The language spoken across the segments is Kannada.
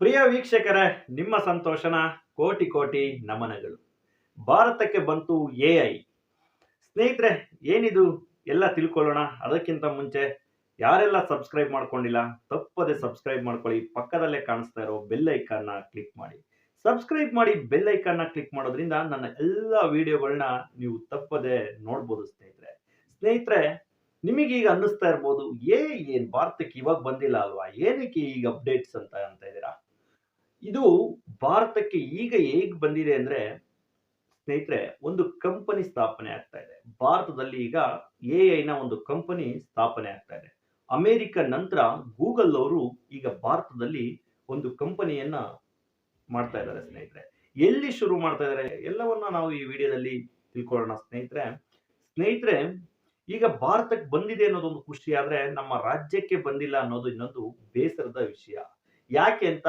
ಪ್ರಿಯ ವೀಕ್ಷಕರೇ, ನಿಮ್ಮ ಸಂತೋಷನ ಕೋಟಿ ಕೋಟಿ ನಮನಗಳು. ಭಾರತಕ್ಕೆ ಬಂತು ಎಐ. ಸ್ನೇಹಿತರೆ, ಏನಿದು ಎಲ್ಲ ತಿಳ್ಕೊಳ್ಳೋಣ. ಅದಕ್ಕಿಂತ ಮುಂಚೆ ಯಾರೆಲ್ಲ ಸಬ್ಸ್ಕ್ರೈಬ್ ಮಾಡ್ಕೊಂಡಿಲ್ಲ ತಪ್ಪದೆ ಸಬ್ಸ್ಕ್ರೈಬ್ ಮಾಡ್ಕೊಳ್ಳಿ. ಪಕ್ಕದಲ್ಲೇ ಕಾಣಿಸ್ತಾ ಇರೋ ಬೆಲ್ ಐಕಾನ್ನ ಕ್ಲಿಕ್ ಮಾಡಿ. ಸಬ್ಸ್ಕ್ರೈಬ್ ಮಾಡಿ ಬೆಲ್ ಐಕಾನ್ನ ಕ್ಲಿಕ್ ಮಾಡೋದ್ರಿಂದ ನನ್ನ ಎಲ್ಲ ವಿಡಿಯೋಗಳನ್ನ ನೀವು ತಪ್ಪದೆ ನೋಡ್ಬೋದು. ಸ್ನೇಹಿತರೆ, ನಿಮಗೀಗ ಅನ್ನಿಸ್ತಾ ಇರ್ಬೋದು, ಏನ್ ಭಾರತಕ್ಕೆ ಇವಾಗ ಬಂದಿಲ್ಲ ಅಲ್ವಾ, ಏನಕ್ಕೆ ಈಗ ಅಪ್ಡೇಟ್ಸ್ ಅಂತ ಇದ್ದೀರಾ. ಇದು ಭಾರತಕ್ಕೆ ಈಗ ಹೇಗ್ ಬಂದಿದೆ ಅಂದ್ರೆ ಸ್ನೇಹಿತರೆ, ಒಂದು ಕಂಪನಿ ಸ್ಥಾಪನೆ ಆಗ್ತಾ ಇದೆ ಭಾರತದಲ್ಲಿ. ಈಗ ಎಐನ ಒಂದು ಕಂಪನಿ ಸ್ಥಾಪನೆ ಆಗ್ತಾ ಇದೆ. ಅಮೆರಿಕ ನಂತರ ಗೂಗಲ್ ಅವರು ಈಗ ಭಾರತದಲ್ಲಿ ಒಂದು ಕಂಪನಿಯನ್ನ ಮಾಡ್ತಾ ಇದ್ದಾರೆ. ಎಲ್ಲಿ ಶುರು ಮಾಡ್ತಾ ಇದ್ದಾರೆ ಎಲ್ಲವನ್ನ ನಾವು ಈ ವಿಡಿಯೋದಲ್ಲಿ ತಿಳ್ಕೊಳ್ಳೋಣ. ಸ್ನೇಹಿತರೆ, ಈಗ ಭಾರತಕ್ಕೆ ಬಂದಿದೆ ಅನ್ನೋದೊಂದು ಖುಷಿ, ಆದ್ರೆ ನಮ್ಮ ರಾಜ್ಯಕ್ಕೆ ಬಂದಿಲ್ಲ ಅನ್ನೋದು ಇನ್ನೊಂದು ಬೇಸರದ ವಿಷಯ. ಯಾಕೆ ಅಂತ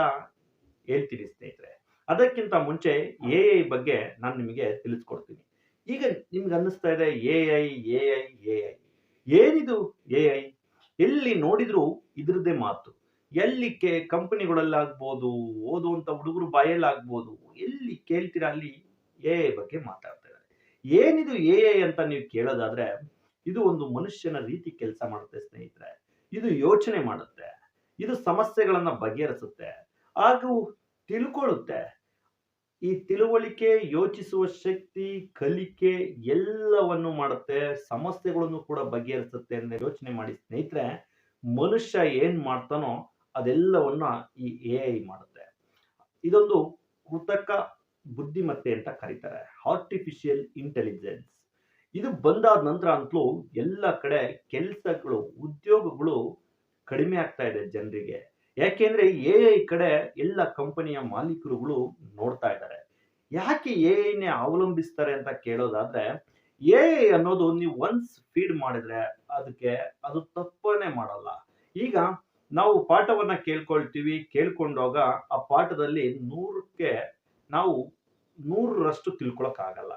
ಹೇಳ್ತೀನಿ ಸ್ನೇಹಿತರೆ. ಅದಕ್ಕಿಂತ ಮುಂಚೆ ಎಐ ಬಗ್ಗೆ ನಾನು ನಿಮಗೆ ತಿಳಿಸ್ಕೊಡ್ತೀನಿ. ಈಗ ನಿಮ್ಗೆ ಅನ್ನಿಸ್ತಾ ಇದೆ ಎಐ ಏನಿದು ಎಐ? ಎಲ್ಲಿ ನೋಡಿದ್ರು ಇದ್ರದ್ದೇ ಮಾತು. ಎಲ್ಲಿ ಕಂಪನಿಗಳಲ್ಲಾಗ್ಬೋದು, ಓದುವಂತ ಹುಡುಗರು ಬಾಯಲ್ಲಾಗ್ಬೋದು, ಎಲ್ಲಿ ಕೇಳ್ತೀರಾ ಅಲ್ಲಿ ಎಐ ಬಗ್ಗೆ ಮಾತಾಡ್ತಾ ಇದ್ದಾರೆ. ಏನಿದು ಎಐ ಅಂತ ನೀವು ಕೇಳೋದಾದ್ರೆ, ಇದು ಒಂದು ಮನುಷ್ಯನ ರೀತಿ ಕೆಲಸ ಮಾಡುತ್ತೆ ಸ್ನೇಹಿತರೆ. ಇದು ಯೋಚನೆ ಮಾಡುತ್ತೆ, ಇದು ಸಮಸ್ಯೆಗಳನ್ನ ಬಗೆಹರಿಸುತ್ತೆ ಹಾಗೂ ತಿಳ್ಕೊಳ್ಳುತ್ತೆ. ಈ ತಿಳುವಳಿಕೆ, ಯೋಚಿಸುವ ಶಕ್ತಿ, ಕಲಿಕೆ ಎಲ್ಲವನ್ನು ಮಾಡುತ್ತೆ. ಸಮಸ್ಯೆಗಳನ್ನು ಕೂಡ ಬಗೆಹರಿಸುತ್ತೆ ಅಂತ ಯೋಚನೆ ಮಾಡಿ ಸ್ನೇಹಿತರೆ. ಮನುಷ್ಯ ಏನ್ ಮಾಡ್ತಾನೋ ಅದೆಲ್ಲವನ್ನ ಈ ಎಐ ಮಾಡುತ್ತೆ. ಇದೊಂದು ಕೃತಕ ಬುದ್ಧಿಮತ್ತೆ ಅಂತ ಕರೀತಾರೆ, ಆರ್ಟಿಫಿಷಿಯಲ್ ಇಂಟೆಲಿಜೆನ್ಸ್. ಇದು ಬಂದಾದ ನಂತರ ಅಂತಲೂ ಎಲ್ಲ ಕಡೆ ಕೆಲಸಗಳು, ಉದ್ಯೋಗಗಳು ಕಡಿಮೆ ಆಗ್ತಾ ಇದೆ ಜನರಿಗೆ. ಯಾಕೆಂದ್ರೆ ಎಐ ಕಡೆ ಎಲ್ಲ ಕಂಪನಿಯ ಮಾಲೀಕರುಗಳು ನೋಡ್ತಾ ಇದ್ದಾರೆ. ಯಾಕೆ ಎಐನೇ ಅವಲಂಬಿಸ್ತಾರೆ ಅಂತ ಕೇಳೋದಾದ್ರೆ, ಎಐ ಅನ್ನೋದು ನೀವು ಒನ್ಸ್ ಫೀಡ್ ಮಾಡಿದ್ರೆ ಅದಕ್ಕೆ ಅದು ತಪ್ಪನೇ ಮಾಡಲ್ಲ. ಈಗ ನಾವು ಪಾಠವನ್ನ ಕೇಳ್ಕೊಂಡೋಗ ಆ ಪಾಠದಲ್ಲಿ 100ಕ್ಕೆ ನಾವು 100ರಷ್ಟು ತಿಳ್ಕೊಳಕ್ ಆಗಲ್ಲ.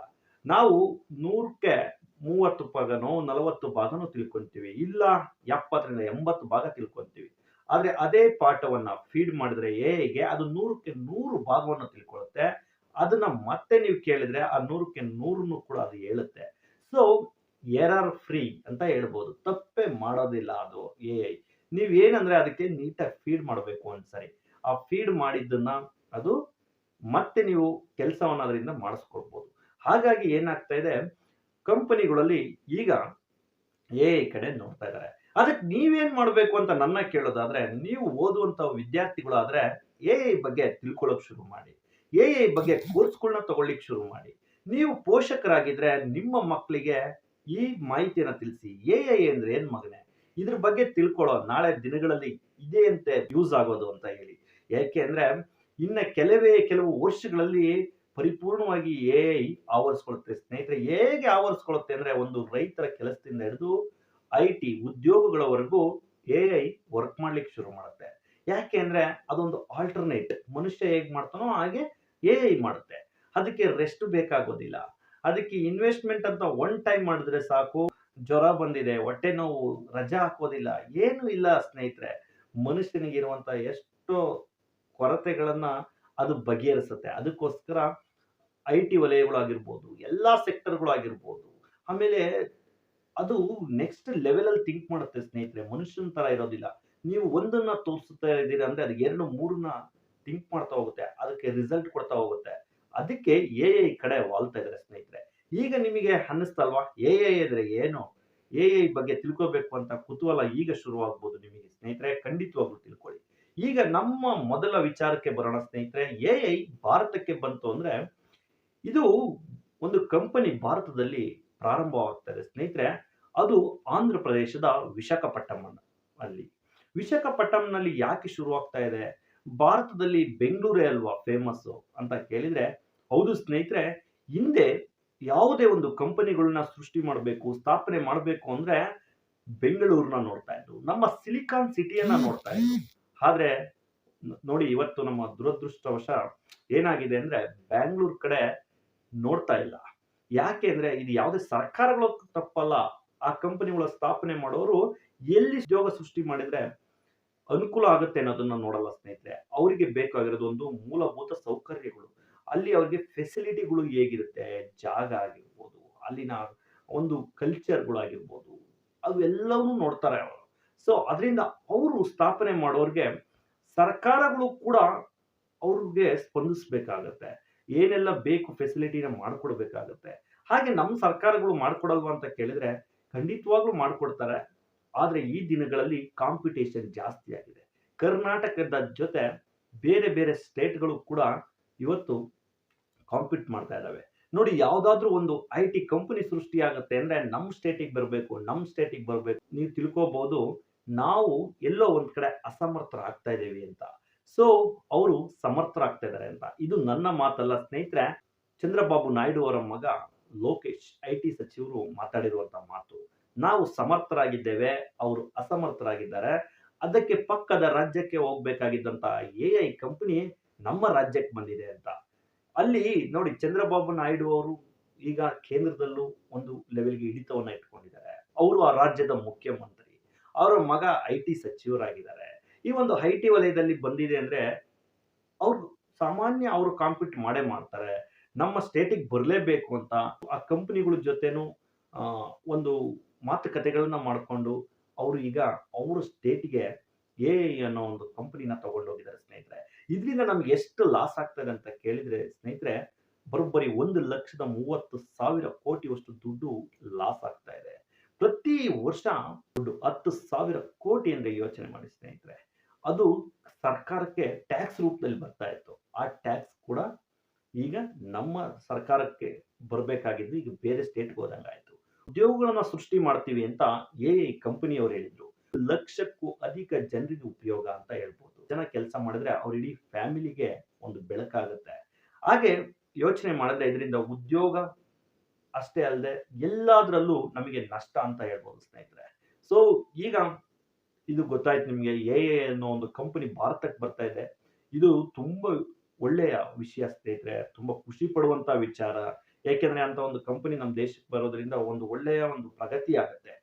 ನಾವು 100ಕ್ಕೆ 30 ಭಾಗನೋ 40 ಭಾಗನೋ ತಿಳ್ಕೊಂತೀವಿ, ಇಲ್ಲ 70ರಿಂದ 80 ಭಾಗ ತಿಳ್ಕೊಂತೀವಿ. ಆದ್ರೆ ಅದೇ ಪಾಠವನ್ನ ಫೀಡ್ ಮಾಡಿದ್ರೆ ಎಐಗೆ ಅದು 100ಕ್ಕೆ 100 ಭಾಗವನ್ನು ತಿಳ್ಕೊಳ್ಳುತ್ತೆ. ಅದನ್ನ ಮತ್ತೆ ನೀವು ಕೇಳಿದ್ರೆ ಆ 100ಕ್ಕೆ 100 ಕೂಡ ಅದು ಹೇಳುತ್ತೆ. ಸೊ ಎರರ್ ಫ್ರೀ ಅಂತ ಹೇಳ್ಬೋದು. ತಪ್ಪೇ ಮಾಡೋದಿಲ್ಲ ಅದು ಎಐ. ನೀವೇನಂದ್ರೆ ಅದಕ್ಕೆ ನೀಟಾಗಿ ಫೀಡ್ ಮಾಡಬೇಕು ಒಂದ್ಸರಿ. ಆ ಫೀಡ್ ಮಾಡಿದ್ದನ್ನ ಅದು ಮತ್ತೆ ನೀವು ಕೆಲಸವನ್ನ ಅದರಿಂದ ಮಾಡಿಸ್ಕೊಳ್ಬಹುದು. ಹಾಗಾಗಿ ಏನಾಗ್ತಾ ಇದೆ, ಕಂಪನಿಗಳಲ್ಲಿ ಈಗ ಎಐ ಕಡೆ ನೋಡ್ತಾ ಇದ್ದಾರೆ. ಅದಕ್ಕೆ ನೀವೇನ್ ಮಾಡ್ಬೇಕು ಅಂತ ನನ್ನ ಕೇಳೋದಾದ್ರೆ, ನೀವು ಓದುವಂತ ವಿದ್ಯಾರ್ಥಿಗಳಾದ್ರೆ ಎಐ ಬಗ್ಗೆ ತಿಳ್ಕೊಳ್ಳೋಕೆ ಶುರು ಮಾಡಿ. ಎಐ ಬಗ್ಗೆ ಕೋರ್ಸ್ಗಳನ್ನ ತಗೊಳ್ಳಿಕ್ಕೆ ಶುರು ಮಾಡಿ. ನೀವು ಪೋಷಕರಾಗಿದ್ರೆ ನಿಮ್ಮ ಮಕ್ಕಳಿಗೆ ಈ ಮಾಹಿತಿಯನ್ನ ತಿಳಿಸಿ. ಎಐ ಅಂದ್ರೆ ಏನ್ ಮಗನೇ, ಇದ್ರ ಬಗ್ಗೆ ತಿಳ್ಕೊಳ್ಳೋ, ನಾಳೆ ದಿನಗಳಲ್ಲಿ ಇದೇ ಅಂತ ಯೂಸ್ ಆಗೋದು ಅಂತ ಹೇಳಿ. ಯಾಕೆ ಅಂದ್ರೆ ಇನ್ನ ಕೆಲವು ವರ್ಷಗಳಲ್ಲಿ ಪರಿಪೂರ್ಣವಾಗಿ ಎಐ ಆವರಿಸ್ಕೊಳ್ಳುತ್ತೆ ಸ್ನೇಹಿತರೆ. ಹೇಗೆ ಆವರಿಸ್ಕೊಳ್ಳುತ್ತೆ ಅಂದ್ರೆ, ಒಂದು ರೈತರ ಕೆಲಸದಿಂದ ಹಿಡಿದು IT ಉದ್ಯೋಗಗಳವರೆಗೂ ಎಐ ವರ್ಕ್ ಮಾಡ್ಲಿಕ್ಕೆ ಶುರು ಮಾಡುತ್ತೆ. ಯಾಕೆ ಅಂದ್ರೆ ಅದೊಂದು ಆಲ್ಟರ್ನೇಟ್. ಮನುಷ್ಯ ಹೇಗ್ ಮಾಡ್ತಾನೋ ಹಾಗೆ ಎಐ ಮಾಡುತ್ತೆ. ಅದಕ್ಕೆ ರೆಸ್ಟ್ ಬೇಕಾಗೋದಿಲ್ಲ. ಅದಕ್ಕೆ ಇನ್ವೆಸ್ಟ್ಮೆಂಟ್ ಅಂತ ಒನ್ ಟೈಮ್ ಮಾಡಿದ್ರೆ ಸಾಕು. ಜ್ವರ ಬಂದಿದೆ, ಹೊಟ್ಟೆ ನೋವು, ರಜಾ ಹಾಕೋದಿಲ್ಲ, ಏನು ಇಲ್ಲ ಸ್ನೇಹಿತರೆ. ಮನುಷ್ಯನಿಗಿರುವಂತ ಎಷ್ಟೋ ಕೊರತೆಗಳನ್ನ ಅದು ಬಗೆಹರಿಸುತ್ತೆ. ಅದಕ್ಕೋಸ್ಕರ IT ವಲಯಗಳಾಗಿರ್ಬೋದು, ಎಲ್ಲಾ ಸೆಕ್ಟರ್ಗಳಾಗಿರ್ಬೋದು, ಆಮೇಲೆ ಅದು ನೆಕ್ಸ್ಟ್ ಲೆವೆಲ್ ಅಲ್ಲಿ ಥಿಂಕ್ ಮಾಡುತ್ತೆ ಸ್ನೇಹಿತರೆ. ಮನುಷ್ಯನ ತರ ಇರೋದಿಲ್ಲ. ನೀವು ಒಂದನ್ನ ತೋರಿಸ್ತಾ ಇದ್ದೀರಾ ಅಂದ್ರೆ ಅದು 2, 3ನ ಥಿಂಕ್ ಮಾಡ್ತಾ ಹೋಗುತ್ತೆ, ಅದಕ್ಕೆ ರಿಸಲ್ಟ್ ಕೊಡ್ತಾ ಹೋಗುತ್ತೆ. ಅದಕ್ಕೆ ಎಐ ಕಡೆ ವಾಲ್ತಾ ಇದ್ದಾರೆ ಸ್ನೇಹಿತರೆ. ಈಗ ನಿಮಗೆ ಅನ್ನಿಸ್ತಲ್ವಾ ಎಐ ಅಂದ್ರೆ ಏನು? ಎಐ ಬಗ್ಗೆ ತಿಳ್ಕೋಬೇಕು ಅಂತ ಕುತೂಹಲ ಈಗ ಶುರುವಾಗಬಹುದು ನಿಮಗೆ ಸ್ನೇಹಿತರೆ. ಖಂಡಿತವಾಗ್ಲೂ ತಿಳ್ಕೊಳ್ಳಿ. ಈಗ ನಮ್ಮ ಮೊದಲ ವಿಚಾರಕ್ಕೆ ಬರೋಣ ಸ್ನೇಹಿತರೆ. ಎಐ ಭಾರತಕ್ಕೆ ಬಂತು ಅಂದ್ರೆ, ಇದು ಒಂದು ಕಂಪನಿ ಭಾರತದಲ್ಲಿ ಪ್ರಾರಂಭವಾಗ್ತದೆ ಸ್ನೇಹಿತರೆ. ಅದು ಆಂಧ್ರ ಪ್ರದೇಶದ ವಿಶಾಖಪಟ್ಟಣಂನಲ್ಲಿ ಯಾಕೆ ಶುರುವಾಗ್ತಾ ಇದೆ? ಭಾರತದಲ್ಲಿ ಬೆಂಗಳೂರೇ ಅಲ್ವಾ ಫೇಮಸ್ ಅಂತ ಕೇಳಿದ್ರೆ ಹೌದು ಸ್ನೇಹಿತರೆ. ಹಿಂದೆ ಯಾವುದೇ ಒಂದು ಕಂಪನಿಗಳನ್ನ ಸೃಷ್ಟಿ ಮಾಡಬೇಕು, ಸ್ಥಾಪನೆ ಮಾಡಬೇಕು ಅಂದ್ರೆ ಬೆಂಗಳೂರನ್ನ ನೋಡ್ತಾ ಇದ್ರು, ನಮ್ಮ ಸಿಲಿಕಾನ್ ಸಿಟಿಯನ್ನ ನೋಡ್ತಾ ಇದ್ರು. ಆದ್ರೆ ನೋಡಿ, ಇವತ್ತು ನಮ್ಮ ದುರದೃಷ್ಟವಶ ಏನಾಗಿದೆ ಅಂದ್ರೆ ಬ್ಯಾಂಗ್ಳೂರ್ ಕಡೆ ನೋಡ್ತಾ ಇಲ್ಲ. ಯಾಕೆ ಅಂದ್ರೆ ಇದು ಯಾವುದೇ ಸರ್ಕಾರಗಳು ತಪ್ಪಲ್ಲ, ಆ ಕಂಪನಿಗಳ ಸ್ಥಾಪನೆ ಮಾಡೋರು ಎಲ್ಲಿ ಉದ್ಯೋಗ ಸೃಷ್ಟಿ ಮಾಡಿದ್ರೆ ಅನುಕೂಲ ಆಗುತ್ತೆ ಅನ್ನೋದನ್ನ ನೋಡಲ್ಲ ಸ್ನೇಹಿತರೆ. ಅವರಿಗೆ ಬೇಕಾಗಿರೋದು ಒಂದು ಮೂಲಭೂತ ಸೌಕರ್ಯಗಳು. ಅಲ್ಲಿ ಅವ್ರಿಗೆ ಫೆಸಿಲಿಟಿಗಳು ಹೇಗಿರುತ್ತೆ, ಜಾಗ ಆಗಿರ್ಬೋದು, ಅಲ್ಲಿನ ಒಂದು ಕಲ್ಚರ್‌ಗಳು ಆಗಿರ್ಬೋದು, ಅವೆಲ್ಲವನ್ನೂ ನೋಡ್ತಾರೆ ಅವರು. ಸೊ ಅದರಿಂದ ಅವರು ಸ್ಥಾಪನೆ ಮಾಡೋರ್ಗೆ ಸರ್ಕಾರಗಳು ಕೂಡ ಅವ್ರಿಗೆ ಸ್ಪಂದಿಸ್ಬೇಕಾಗತ್ತೆ. ಏನೆಲ್ಲ ಬೇಕು ಫೆಸಿಲಿಟಿನ ಮಾಡ್ಕೊಡ್ಬೇಕಾಗತ್ತೆ. ಹಾಗೆ ನಮ್ಮ ಸರ್ಕಾರಗಳು ಮಾಡ್ಕೊಡಲ್ವಾ ಅಂತ ಕೇಳಿದ್ರೆ ಖಂಡಿತವಾಗ್ಲೂ ಮಾಡ್ಕೊಡ್ತಾರೆ. ಆದ್ರೆ ಈ ದಿನಗಳಲ್ಲಿ ಕಾಂಪಿಟೇಷನ್ ಜಾಸ್ತಿ ಆಗಿದೆ. ಕರ್ನಾಟಕದ ಜೊತೆ ಬೇರೆ ಬೇರೆ ಸ್ಟೇಟ್‌ಗಳು ಕೂಡ ಇವತ್ತು ಕಾಂಪೀಟ್ ಮಾಡ್ತಾ ಇದ್ದಾವೆ. ನೋಡಿ ಯಾವ್ದಾದ್ರೂ ಒಂದು ಐಟಿ ಕಂಪನಿ ಸೃಷ್ಟಿಯಾಗುತ್ತೆ ಅಂದ್ರೆ ನಮ್ ಸ್ಟೇಟಿಗೆ ಬರ್ಬೇಕು, ನಮ್ ಸ್ಟೇಟಿಗೆ ಬರ್ಬೇಕು. ನೀವು ತಿಳ್ಕೋಬಹುದು ನಾವು ಎಲ್ಲೋ ಒಂದ್ ಕಡೆ ಅಸಮರ್ಥರಾಗ್ತಾ ಇದೀವಿ ಅಂತ. ಸೊ ಅವರು ಸಮರ್ಥರಾಗ್ತಾ ಇದ್ದಾರೆ ಅಂತ. ಇದು ನನ್ನ ಮಾತಲ್ಲ ಸ್ನೇಹಿತರೆ. ಚಂದ್ರಬಾಬು ನಾಯ್ಡು ಅವರ ಮಗ ಲೋಕೇಶ್ ಐಟಿ ಸಚಿವರು ಮಾತಾಡಿರುವಂತ ಮಾತು. ನಾವು ಸಮರ್ಥರಾಗಿದ್ದೇವೆ, ಅವರು ಅಸಮರ್ಥರಾಗಿದ್ದಾರೆ. ಅದಕ್ಕೆ ಪಕ್ಕದ ರಾಜ್ಯಕ್ಕೆ ಹೋಗ್ಬೇಕಾಗಿದ್ದಂತ ಎಐ ಕಂಪನಿ ನಮ್ಮ ರಾಜ್ಯಕ್ಕೆ ಬಂದಿದೆ ಅಂತ. ಅಲ್ಲಿ ನೋಡಿ ಚಂದ್ರಬಾಬು ನಾಯ್ಡು ಅವರು ಈಗ ಕೇಂದ್ರದಲ್ಲೂ ಒಂದು ಲೆವೆಲ್‌ಗೆ ಹಿಡಿತವನ್ನ ಇಟ್ಕೊಂಡಿದ್ದಾರೆ. ಅವರು ಆ ರಾಜ್ಯದ ಮುಖ್ಯಮಂತ್ರಿ. ಅವರ ಮಗ ಐಟಿ ಸಚಿವರಾಗಿದ್ದಾರೆ. ಈ ಒಂದು ಐಟಿ ವಲಯದಲ್ಲಿ ಬಂದಿದೆ ಅಂದ್ರೆ ಅವ್ರು ಸಾಮಾನ್ಯ ಅವರು ಕಾಂಪೀಟ್ ಮಾಡೇ ಮಾಡ್ತಾರೆ. ನಮ್ಮ ಸ್ಟೇಟಿಗೆ ಬರಲೇಬೇಕು ಅಂತ ಆ ಕಂಪನಿಗಳ ಜೊತೆನೂ ಒಂದು ಮಾತುಕತೆಗಳನ್ನ ಮಾಡ್ಕೊಂಡು ಅವರು ಈಗ ಅವ್ರ ಸ್ಟೇಟ್‌ಗೆ ಎಐ ಅನ್ನೋ ಒಂದು ಕಂಪನಿನ ತಗೊಂಡೋಗಿದ್ದಾರೆ ಸ್ನೇಹಿತರೆ. ಇದರಿಂದ ನಮ್ಗೆ ಎಷ್ಟು ಲಾಸ್ ಆಗ್ತದೆ ಅಂತ ಕೇಳಿದ್ರೆ ಸ್ನೇಹಿತರೆ, ಬರೋಬ್ಬರಿ 1,30,30,000 ಕೋಟಿಯಷ್ಟು ದುಡ್ಡು ಲಾಸ್ ಆಗ್ತಾ ಇದೆ. ಪ್ರತಿ ವರ್ಷ ದುಡ್ಡು 10,000 ಕೋಟಿ ಅಂದ್ರೆ ಯೋಚನೆ ಮಾಡಿ ಸ್ನೇಹಿತರೆ. ಅದು ಸರ್ಕಾರಕ್ಕೆ ಟ್ಯಾಕ್ಸ್ ರೂಪದಲ್ಲಿ ಬರ್ತಾ ಇತ್ತು. ಆ ಟ್ಯಾಕ್ಸ್ ಕೂಡ ಈಗ ನಮ್ಮ ಸರ್ಕಾರಕ್ಕೆ ಬರಬೇಕಾಗಿದ್ದು ಈಗ ಬೇರೆ ಸ್ಟೇಟ್‌ಗೆ ಹೋದಂಗಾಯ್ತು. ಉದ್ಯೋಗಗಳನ್ನ ಸೃಷ್ಟಿ ಮಾಡ್ತೀವಿ ಅಂತ ಎಐ ಕಂಪನಿಯವರು ಹೇಳಿದ್ರು. ಲಕ್ಷಕ್ಕೂ ಅಧಿಕ ಜನರಿಗೆ ಉಪಯೋಗ ಅಂತ ಹೇಳ್ಬೋದು. ಜನ ಕೆಲಸ ಮಾಡಿದ್ರೆ ಅವ್ರ ಇಡೀ ಫ್ಯಾಮಿಲಿಗೆ ಒಂದು ಬೆಳಕಾಗುತ್ತೆ. ಹಾಗೆ ಯೋಚನೆ ಮಾಡಿದ್ರೆ ಇದರಿಂದ ಉದ್ಯೋಗ ಅಷ್ಟೇ ಅಲ್ಲದೆ ಎಲ್ಲಾದ್ರಲ್ಲೂ ನಮಗೆ ನಷ್ಟ ಅಂತ ಹೇಳ್ಬೋದು ಸ್ನೇಹಿತರೆ. ಸೊ ಈಗ ಇದು ಗೊತ್ತಾಯ್ತು ನಿಮ್ಗೆ ಎಐ ಅನ್ನೋ ಒಂದು ಕಂಪನಿ ಭಾರತಕ್ಕೆ ಬರ್ತಾ ಇದೆ. ಇದು ತುಂಬಾ ಒಳ್ಳೆಯ ವಿಷಯ ಸ್ನೇಹಿತರೆ. ತುಂಬಾ ಖುಷಿ ಪಡುವಂತ ವಿಚಾರ. ಯಾಕೆಂದ್ರೆ ಅಂತ ಒಂದು ಕಂಪನಿ ನಮ್ಮ ದೇಶಕ್ಕೆ ಬರೋದ್ರಿಂದ ಒಂದು ಒಳ್ಳೆಯ ಒಂದು ಪ್ರಗತಿ ಆಗುತ್ತೆ.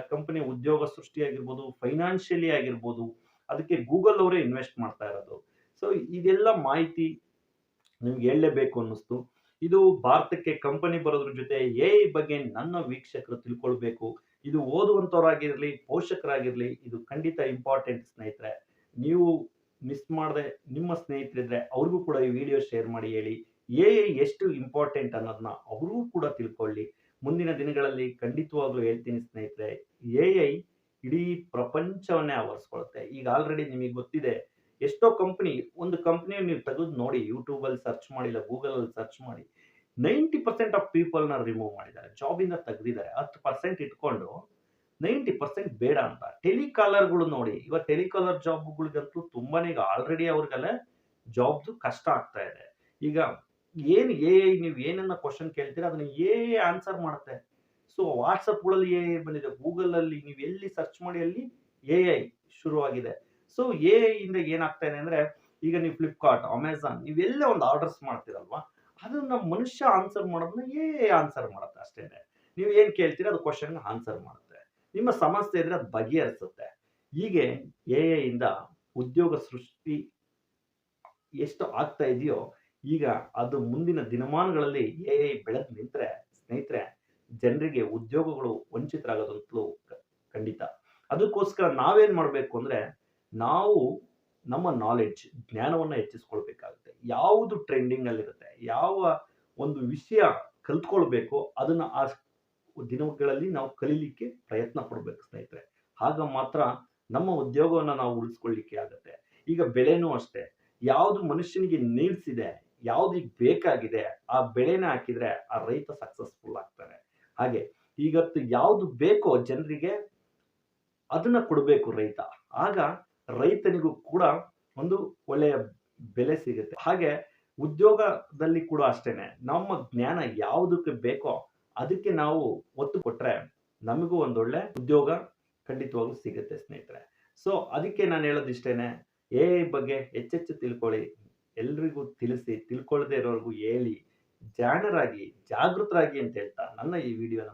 ಕಂಪನಿ ಉದ್ಯೋಗ ಸೃಷ್ಟಿಯಾಗಿರ್ಬೋದು, ಫೈನಾನ್ಷಿಯಲಿ ಆಗಿರ್ಬೋದು, ಅದಕ್ಕೆ ಗೂಗಲ್ ಅವರೇ ಇನ್ವೆಸ್ಟ್ ಮಾಡ್ತಾ ಇರೋದು. ಸೊ ಇದೆಲ್ಲ ಮಾಹಿತಿ ನಿಮ್ಗೆ ಹೇಳಲೇಬೇಕು ಅನ್ನಿಸ್ತು. ಇದು ಭಾರತಕ್ಕೆ ಕಂಪನಿ ಬರೋದ್ರ ಜೊತೆ ಎಐ ಬಗ್ಗೆ ನನ್ನ ವೀಕ್ಷಕರು ತಿಳ್ಕೊಳ್ಬೇಕು. ಇದು ಓದುವಂತವರಾಗಿರ್ಲಿ, ಪೋಷಕರಾಗಿರ್ಲಿ, ಇದು ಖಂಡಿತ ಇಂಪಾರ್ಟೆಂಟ್ ಸ್ನೇಹಿತರೆ. ನೀವು ಮಿಸ್ ಮಾಡದೆ ನಿಮ್ಮ ಸ್ನೇಹಿತರಿದ್ರೆ ಅವ್ರಿಗೂ ಕೂಡ ಈ ವಿಡಿಯೋ ಶೇರ್ ಮಾಡಿ ಹೇಳಿ. ಎಐ ಎಷ್ಟು ಇಂಪಾರ್ಟೆಂಟ್ ಅನ್ನೋದನ್ನ ಅವರೂ ಕೂಡ ತಿಳ್ಕೊಳ್ಳಿ. ಮುಂದಿನ ದಿನಗಳಲ್ಲಿ ಖಂಡಿತವಾಗ್ಲೂ ಹೇಳ್ತೀನಿ ಸ್ನೇಹಿತರೆ, ಎಐ ಇಡೀ ಪ್ರಪಂಚವನ್ನೇ ಆವರಿಸ್ಕೊಳ್ಳುತ್ತೆ. ಈಗ ಆಲ್ರೆಡಿ ನಿಮಗೆ ಗೊತ್ತಿದೆ ಎಷ್ಟೋ ಕಂಪನಿ, ಒಂದು ಕಂಪನಿ ನೀವು ತೆಗೆದು ನೋಡಿ, ಯೂಟ್ಯೂಬ್ ಅಲ್ಲಿ ಸರ್ಚ್ ಮಾಡಿ, ಇಲ್ಲ ಗೂಗಲ್ ಅಲ್ಲಿ ಸರ್ಚ್ ಮಾಡಿ, 90% ಆಫ್ ಪೀಪಲ್ ನ ರಿಮೂವ್ ಮಾಡಿದ್ದಾರೆ, ಜಾಬ್ ಇಂದ ತೆಗೆದಿದ್ದಾರೆ. 10% ಇಟ್ಕೊಂಡು 90% ಬೇಡ ಅಂತ. ಟೆಲಿಕಾಲರ್ಗಳು ನೋಡಿ, ಇವಾಗ ಟೆಲಿಕಾಲರ್ ಜಾಬ್ಗಳಿಗಂತೂ ತುಂಬಾನೇ ಈಗ ಆಲ್ರೆಡಿ ಅವ್ರಿಗೆಲ್ಲ ಜಾಬ್ದು ಕಷ್ಟ ಆಗ್ತಾ ಇದೆ. ಈಗ ಏನ್ ಎಐ ನೀವು ಏನನ್ನ ಕ್ವಶನ್ ಕೇಳ್ತೀರಾ ಅದನ್ನ ಎಐ ಆನ್ಸರ್ ಮಾಡುತ್ತೆ. ಸೊ ವಾಟ್ಸಪ್‌ಗಳಲ್ಲಿ ಎಐ ಬಂದಿದೆ. ಗೂಗಲ್ ಅಲ್ಲಿ ನೀವು ಎಲ್ಲಿ ಸರ್ಚ್ ಮಾಡಿ ಅಲ್ಲಿ ಎಐ ಶುರುವಾಗಿದೆ. ಸೊ ಎಐ ಇಂದ ಏನಾಗ್ತಾ ಇದೆ ಅಂದ್ರೆ ಈಗ ನೀವು ಫ್ಲಿಪ್ಕಾರ್ಟ್, ಅಮೆಜಾನ್ ನೀವೆಲ್ಲೇ ಒಂದು ಆರ್ಡರ್ಸ್ ಮಾಡ್ತೀರಲ್ವಾ, ಅದನ್ನ ಮನುಷ್ಯ ಆನ್ಸರ್ ಮಾಡೋದನ್ನ ಎಐ ಆನ್ಸರ್ ಮಾಡುತ್ತೆ ಅಷ್ಟೇನೆ. ನೀವು ಏನ್ ಕೇಳ್ತೀರಾ ಅದು ಕ್ವಶನ್‌ಗೆ ಆನ್ಸರ್ ಮಾಡುತ್ತೆ. ನಿಮ್ಮ ಸಮಸ್ಯೆ ಇದ್ರೆ ಅದು ಬಗೆಹರಿಸುತ್ತೆ. ಹೀಗೆ ಎಐ ಇಂದ ಉದ್ಯೋಗ ಸೃಷ್ಟಿ ಎಷ್ಟು ಆಗ್ತಾ ಇದೆಯೋ ಈಗ ಅದು ಮುಂದಿನ ದಿನಮಾನಗಳಲ್ಲಿ ಎಐ ಬೆಳೆದು ನಿಂತ್ರೆ ಸ್ನೇಹಿತರೆ ಜನರಿಗೆ ಉದ್ಯೋಗಗಳು ವಂಚಿತರಾಗೋದಂತಲೂ ಖಂಡಿತ. ಅದಕ್ಕೋಸ್ಕರ ನಾವೇನ್ ಮಾಡ್ಬೇಕು ಅಂದ್ರೆ ನಾವು ನಮ್ಮ ನಾಲೆಡ್ಜ್ ಜ್ಞಾನವನ್ನ ಹೆಚ್ಚಿಸ್ಕೊಳ್ಬೇಕಾಗುತ್ತೆ. ಯಾವುದು ಟ್ರೆಂಡಿಂಗ್ ಅಲ್ಲಿರುತ್ತೆ, ಯಾವ ಒಂದು ವಿಷಯ ಕಲ್ತ್ಕೊಳ್ಬೇಕು ಅದನ್ನ ಆ ದಿನಗಳಲ್ಲಿ ನಾವು ಕಲೀಲಿಕ್ಕೆ ಪ್ರಯತ್ನ ಪಡ್ಬೇಕು ಸ್ನೇಹಿತರೆ. ಆಗ ಮಾತ್ರ ನಮ್ಮ ಉದ್ಯೋಗವನ್ನ ನಾವು ಉಳಿಸ್ಕೊಳ್ಳಿಕ್ಕೆ ಆಗುತ್ತೆ. ಈಗ ಬೆಳೆನೂ ಅಷ್ಟೇ, ಯಾವುದು ಮನುಷ್ಯನಿಗೆ ನೀಡ್ಸ್ ಇದೆ, ಯಾವ್ದು ಈಗ ಬೇಕಾಗಿದೆ ಆ ಬೆಳೆನ ಹಾಕಿದ್ರೆ ಆ ರೈತ ಸಕ್ಸಸ್ಫುಲ್ ಆಗ್ತಾನೆ. ಹಾಗೆ ಈಗತ್ತು ಯಾವ್ದು ಬೇಕೋ ಜನರಿಗೆ ಅದನ್ನ ಕೊಡಬೇಕು ರೈತ. ಆಗ ರೈತನಿಗೂ ಕೂಡ ಒಂದು ಒಳ್ಳೆಯ ಬೆಲೆ ಸಿಗುತ್ತೆ. ಹಾಗೆ ಉದ್ಯೋಗದಲ್ಲಿ ಕೂಡ ಅಷ್ಟೇನೆ, ನಮ್ಮ ಜ್ಞಾನ ಯಾವುದಕ್ಕೆ ಬೇಕೋ ಅದಕ್ಕೆ ನಾವು ಒತ್ತು ಕೊಟ್ರೆ ನಮಗೂ ಒಂದೊಳ್ಳೆ ಉದ್ಯೋಗ ಖಂಡಿತವಾಗ್ಲೂ ಸಿಗುತ್ತೆ ಸ್ನೇಹಿತರೆ. ಸೊ ಅದಕ್ಕೆ ನಾನು ಹೇಳೋದಿಷ್ಟೇನೆ, ಎಐ ಬಗ್ಗೆ ಹೆಚ್ಚೆಚ್ಚು ತಿಳ್ಕೊಳ್ಳಿ, ಎಲ್ರಿಗೂ ತಿಳಿಸಿ, ತಿಳ್ಕೊಳ್ಳದೆ ಇರೋರ್ಗೂ ಹೇಳಿ, ಜಾಣರಾಗಿ ಜಾಗೃತರಾಗಿ ಅಂತ ಹೇಳ್ತಾ ನನ್ನ ಈ ವಿಡಿಯೋನ